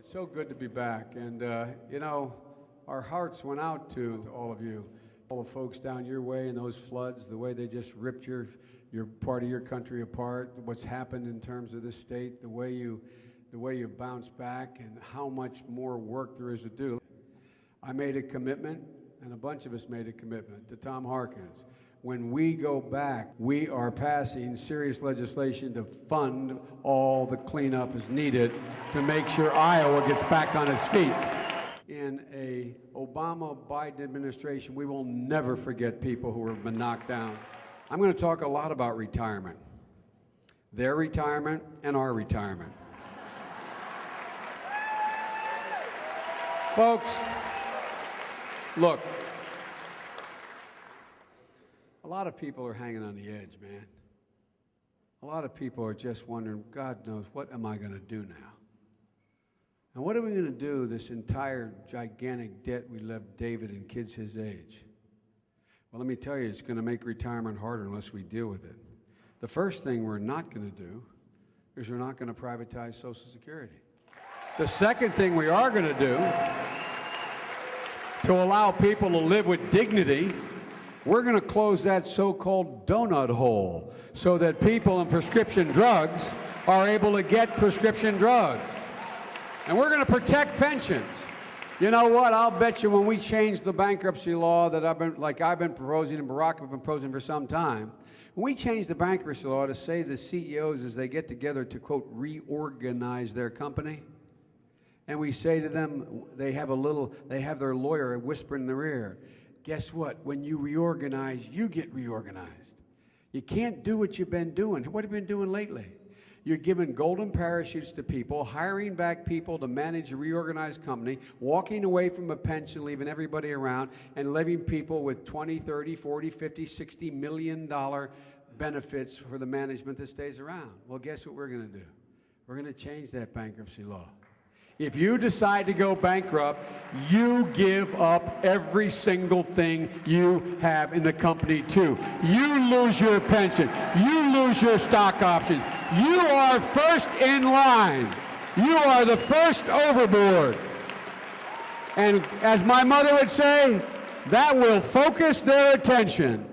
It's so good to be back, and you know, our hearts went out to all of you, all the folks down your way in those floods, the way they just ripped your part of your country apart, what's happened in terms of this state, the way you bounced back, and how much more work there is to do. I made a commitment, and a bunch of us made a commitment to Tom Harkins. When we go back, we are passing serious legislation to fund all the cleanup is needed to make sure Iowa gets back on its feet. In a Obama-Biden administration, we will never forget people who have been knocked down. I'm going to talk a lot about retirement, their retirement and our retirement. Folks, look, a lot of people are hanging on the edge, man. A lot of people are just wondering, God knows, what am I going to do now? And what are we going to do this entire gigantic debt we left David and kids his age? Well, let me tell you, it's going to make retirement harder unless we deal with it. The first thing we're not going to do is we're not going to privatize Social Security. The second thing we are going to do to allow people to live with dignity, we're going to close that so-called donut hole so that people in prescription drugs are able to get prescription drugs. And we're going to protect pensions. You know what? I'll bet you when we change the bankruptcy law that I've been proposing and Barack have been proposing for some time, when we change the bankruptcy law to say the CEOs as they get together to, quote, reorganize their company, and we say to them, they have their lawyer whisper in their ear, guess what? When you reorganize, you get reorganized. You can't do what you've been doing. What have you been doing lately? You're giving golden parachutes to people, hiring back people to manage a reorganized company, walking away from a pension, leaving everybody around, and leaving people with 20, 30, 40, 50, 60 million dollar benefits for the management that stays around. Well, guess what we're going to do? We're going to change that bankruptcy law. If you decide to go bankrupt, you give up every single thing you have in the company too. You lose your pension. You lose your stock options. You are first in line. You are the first overboard. And as my mother would say, that will focus their attention.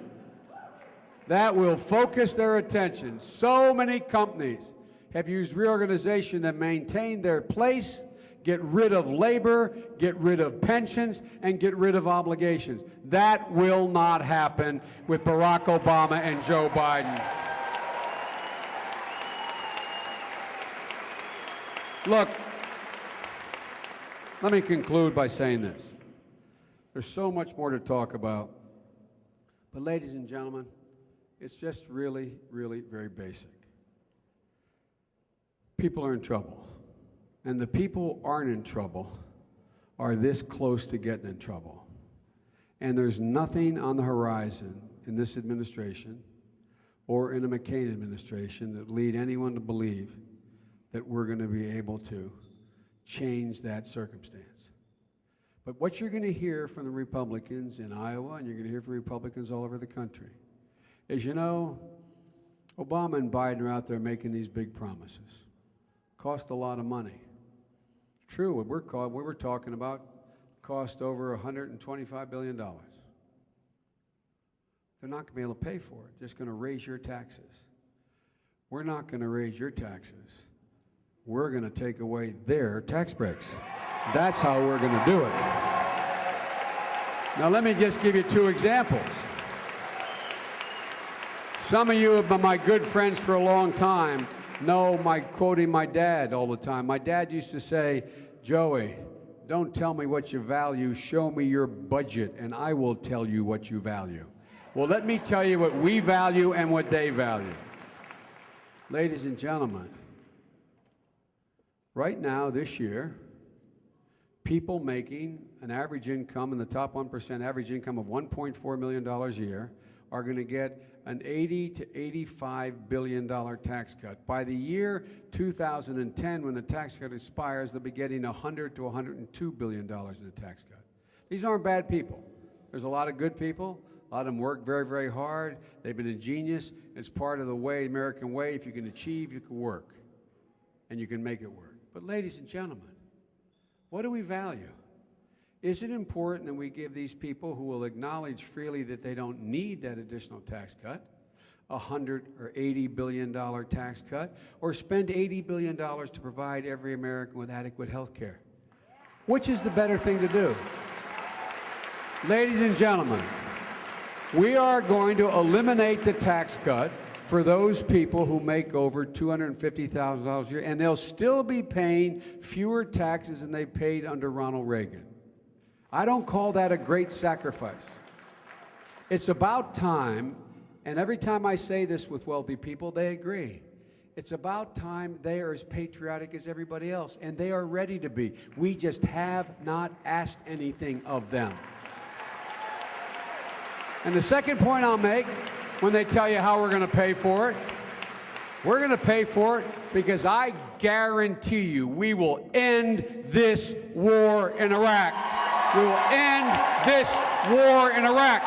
That will focus their attention. So many companies have used reorganization to maintain their place, get rid of labor, get rid of pensions, and get rid of obligations. That will not happen with Barack Obama and Joe Biden. Look, let me conclude by saying this. There's so much more to talk about, but ladies and gentlemen, it's just really, really very basic. People are in trouble. And the people who aren't in trouble are this close to getting in trouble. And there's nothing on the horizon in this administration or in a McCain administration that lead anyone to believe that we're going to be able to change that circumstance. But what you're going to hear from the Republicans in Iowa, and you're going to hear from Republicans all over the country, is, you know, Obama and Biden are out there making these big promises. Cost a lot of money. True, what we're talking about cost over $125 billion. They're not going to be able to pay for it. Just going to raise your taxes. We're not going to raise your taxes. We're going to take away their tax breaks. That's how we're going to do it. Now let me just give you two examples. Some of you have been my good friends for a long time. No, quoting my dad all the time. My dad used to say, Joey, don't tell me what you value, show me your budget, and I will tell you what you value. Well, let me tell you what we value and what they value. Ladies and gentlemen, right now, this year, people making an average income in the top 1%, average income of $1.4 million a year, are going to get an $80 to $85 billion tax cut. By the year 2010, when the tax cut expires, they'll be getting $100 to $102 billion in a tax cut. These aren't bad people. There's a lot of good people. A lot of them work very, very hard. They've been ingenious. It's part of the way, American way. If you can achieve, you can work. And you can make it work. But ladies and gentlemen, What do we value? Is it important that we give these people who will acknowledge freely that they don't need that additional tax cut, $100 or $80 billion tax cut, or spend $80 billion to provide every American with adequate health care? Which is the better thing to do? Ladies and gentlemen, we are going to eliminate the tax cut for those people who make over $250,000 a year, and they'll still be paying fewer taxes than they paid under Ronald Reagan. I don't call that a great sacrifice. It's about time, and every time I say this with wealthy people, they agree. It's about time they are as patriotic as everybody else, and they are ready to be. We just have not asked anything of them. And the second point I'll make, when they tell you how we're going to pay for it, we're going to pay for it because I guarantee you we will end this war in Iraq. We will end this war in Iraq.